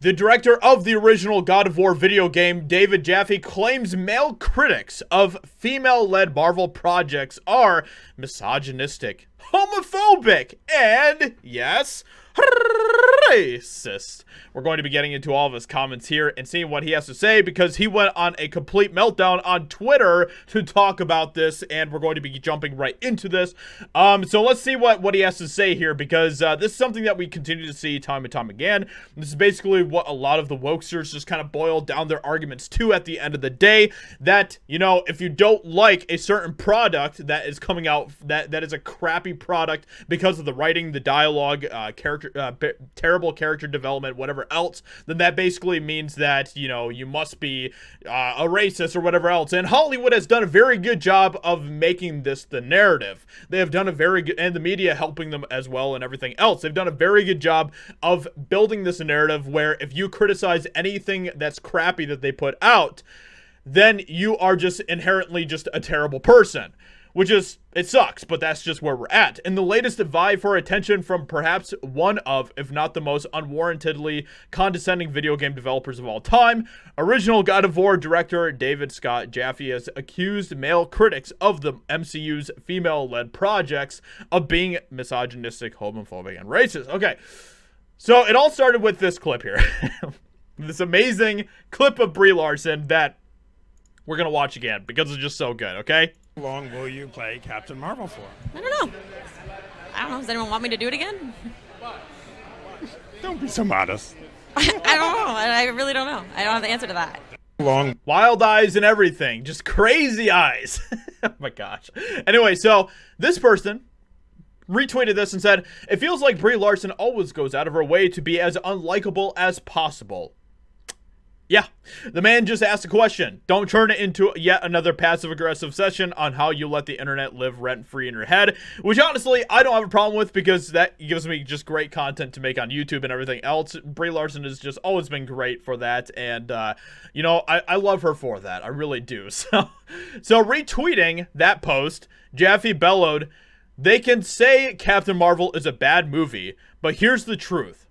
The director of the original God of War video game, David Jaffe, claims male critics of female-led Marvel projects are misogynistic, homophobic, and, yes, racist. We're going to be getting into all of his comments here and seeing what he has to say, because he went on a complete meltdown on Twitter to talk about this, and we're going to be jumping right into this. So let's see what he has to say here, because this is something that we continue to see time and time again. This is basically what a lot of the wokesters just kind of boil down their arguments to at the end of the day, that, you know, if you don't like a certain product that is coming out, that is a crappy product because of the writing, the dialogue, terrible character development, whatever else, then that basically means that, you know, you must be a racist or whatever else. And Hollywood has done a very good job of making this the narrative. They have done a very good, and the media helping them as well and everything else. They've done a very good job of building this narrative where if you criticize anything that's crappy that they put out, then you are just inherently just a terrible person. Which is, it sucks, but that's just where we're at. In the latest vie for attention from perhaps one of, if not the most unwarrantedly condescending video game developers of all time, original God of War director David Scott Jaffe has accused male critics of the MCU's female-led projects of being misogynistic, homophobic, and racist. Okay, so it all started with this clip here. This amazing clip of Brie Larson that we're going to watch again because it's just so good, okay? How long will you play Captain Marvel for? I don't know. Does anyone want me to do it again? Don't be so modest. I don't know. I really don't know. I don't have the answer to that. Long. Wild eyes and everything. Just crazy eyes. Oh my gosh. Anyway, so this person retweeted this and said, "It feels like Brie Larson always goes out of her way to be as unlikable as possible." Yeah, the man just asked a question. Don't turn it into yet another passive-aggressive session on how you let the internet live rent-free in your head, which honestly, I don't have a problem with because that gives me just great content to make on YouTube and everything else. Brie Larson has just always been great for that, and, you know, I love her for that. I really do. So retweeting that post, Jaffe bellowed, "They can say Captain Marvel is a bad movie, but here's the truth."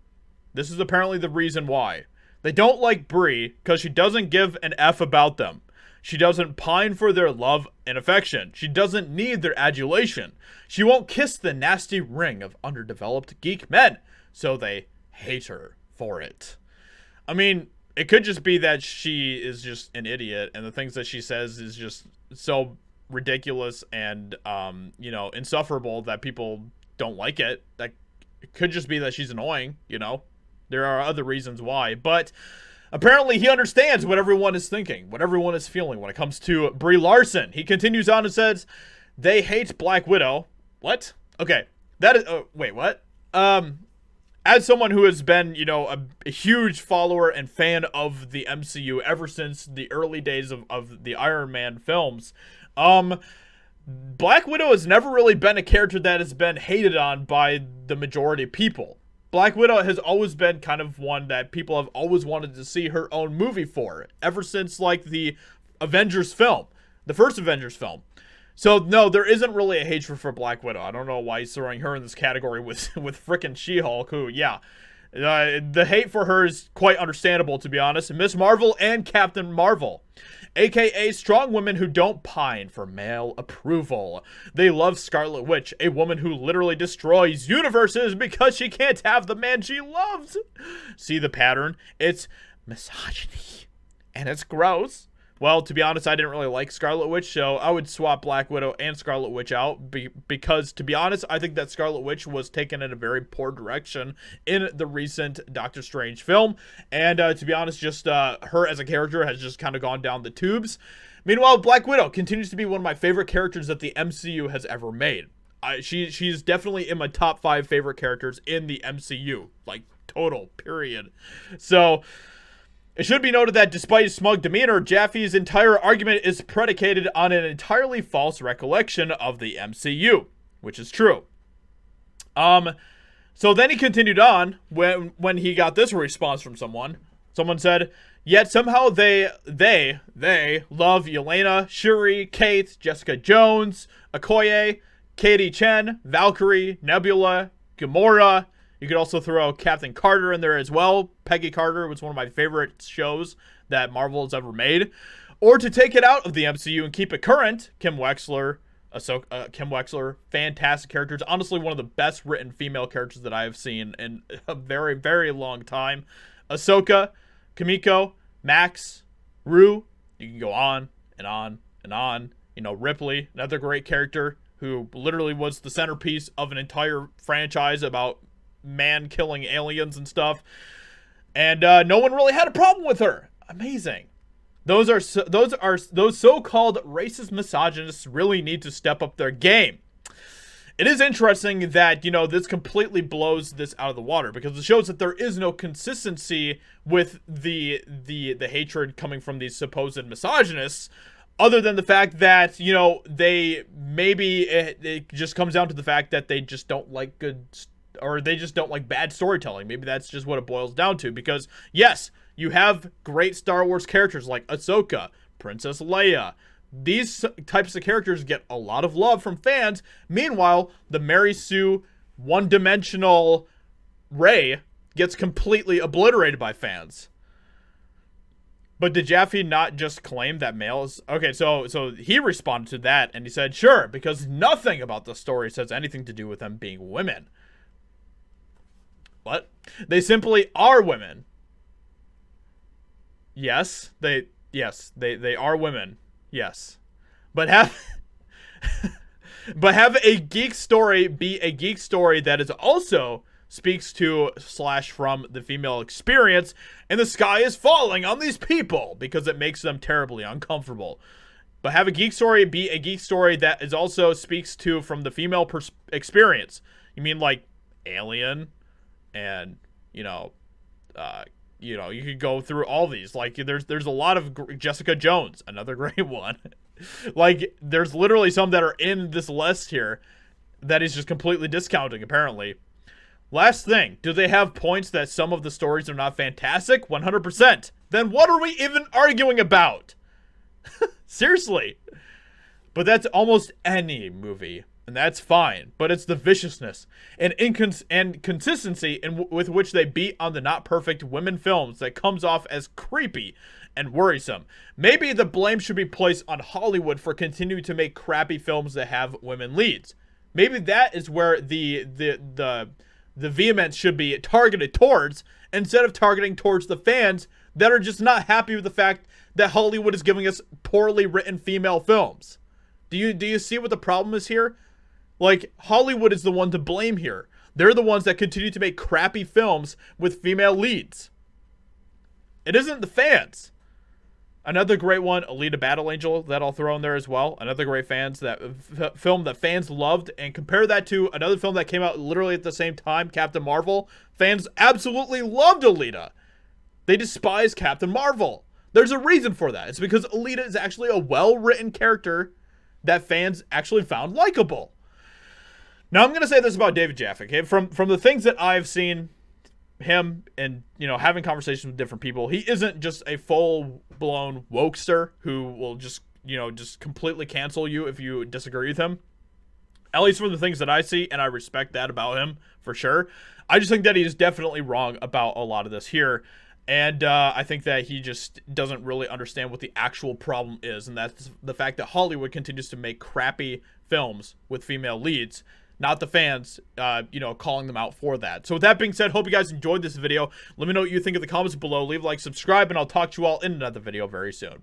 This is apparently the reason why. They don't like Brie because she doesn't give an F about them. She doesn't pine for their love and affection. She doesn't need their adulation. She won't kiss the nasty ring of underdeveloped geek men, so they hate her for it. I mean, it could just be that she is just an idiot, and the things that she says is just so ridiculous and, you know, insufferable that people don't like it. That it could just be that she's annoying, you know? There are other reasons why, but apparently he understands what everyone is thinking, what everyone is feeling when it comes to Brie Larson. He continues on and says, "They hate Black Widow." What? Okay, that is, wait, what? As someone who has been, you know, a huge follower and fan of the MCU ever since the early days of the Iron Man films, Black Widow has never really been a character that has been hated on by the majority of people. Black Widow has always been kind of one that people have always wanted to see her own movie for, ever since, like, the Avengers film, the first Avengers film. So, no, there isn't really a hatred for Black Widow. I don't know why he's throwing her in this category with frickin' She-Hulk, who, yeah. The hate for her is quite understandable, to be honest. Miss Marvel and Captain Marvel, aka strong women who don't pine for male approval. They love Scarlet Witch, a woman who literally destroys universes because she can't have the man she loves. See the pattern? It's misogyny, and it's gross. Well, to be honest, I didn't really like Scarlet Witch, so I would swap Black Widow and Scarlet Witch out because, to be honest, I think that Scarlet Witch was taken in a very poor direction in the recent Doctor Strange film. And to be honest, just her as a character has just kind of gone down the tubes. Meanwhile, Black Widow continues to be one of my favorite characters that the MCU has ever made. She's definitely in my top 5 favorite characters in the MCU. Like, total, period. So it should be noted that despite his smug demeanor, Jaffe's entire argument is predicated on an entirely false recollection of the MCU, which is true. So then he continued on when he got this response from someone. Someone said, "Yet somehow they love Yelena, Shuri, Kate, Jessica Jones, Okoye, Katie Chen, Valkyrie, Nebula, Gamora, You could also throw Captain Carter in there as well. Peggy Carter was one of my favorite shows that Marvel has ever made. Or to take it out of the MCU and keep it current, Kim Wexler, fantastic characters. Honestly, one of the best written female characters that I have seen in a very, very long time. Ahsoka, Kimiko, Max, Rue. You can go on and on and on. You know, Ripley, another great character who literally was the centerpiece of an entire franchise about man killing aliens and stuff. And no one really had a problem with her. Amazing. Those so-called racist misogynists really need to step up their game. It is interesting that, you know, this completely blows this out of the water because it shows that there is no consistency with the hatred coming from these supposed misogynists, other than the fact that, you know, it just comes down to the fact that they just don't like they just don't like bad storytelling. Maybe that's just what it boils down to, because yes, you have great Star Wars characters like Ahsoka, Princess Leia. These types of characters get a lot of love from fans. Meanwhile, the Mary Sue, one-dimensional Rey gets completely obliterated by fans. But did Jaffe not just claim that males... Okay, so he responded to that, and he said, sure, because nothing about the story says anything to do with them being women. What? They simply are women. Yes, they are women. Yes. But have a geek story be a geek story that is also speaks to / from the female experience, and the sky is falling on these people because it makes them terribly uncomfortable. But have a geek story be a geek story that is also speaks to from the female experience. You mean like Alien and, you know, you could go through all these. Like, there's a lot of Jessica Jones, another great one. Like, there's literally some that are in this list here that is just completely discounting, apparently. Last thing, do they have points that some of the stories are not fantastic? 100%. Then what are we even arguing about? Seriously. But that's almost any movie. And that's fine, but it's the viciousness and consistency with which they beat on the not perfect women films that comes off as creepy and worrisome. Maybe the blame should be placed on Hollywood for continuing to make crappy films that have women leads. Maybe that is where the vehemence should be targeted towards, instead of targeting towards the fans that are just not happy with the fact that Hollywood is giving us poorly written female films. Do you see what the problem is here? Like, Hollywood is the one to blame here. They're the ones that continue to make crappy films with female leads. It isn't the fans. Another great one, Alita Battle Angel, that I'll throw in there as well. Another great film that fans loved. And compare that to another film that came out literally at the same time, Captain Marvel. Fans absolutely loved Alita. They despise Captain Marvel. There's a reason for that. It's because Alita is actually a well-written character that fans actually found likable. Now, I'm going to say this about David Jaffe, okay? From the things that I've seen him and, you know, having conversations with different people, he isn't just a full-blown wokester who will just, you know, just completely cancel you if you disagree with him. At least from the things that I see, and I respect that about him, for sure. I just think that he is definitely wrong about a lot of this here. And I think that he just doesn't really understand what the actual problem is, and that's the fact that Hollywood continues to make crappy films with female leads, not the fans, you know, calling them out for that. So with that being said, hope you guys enjoyed this video. Let me know what you think in the comments below. Leave a like, subscribe, and I'll talk to you all in another video very soon.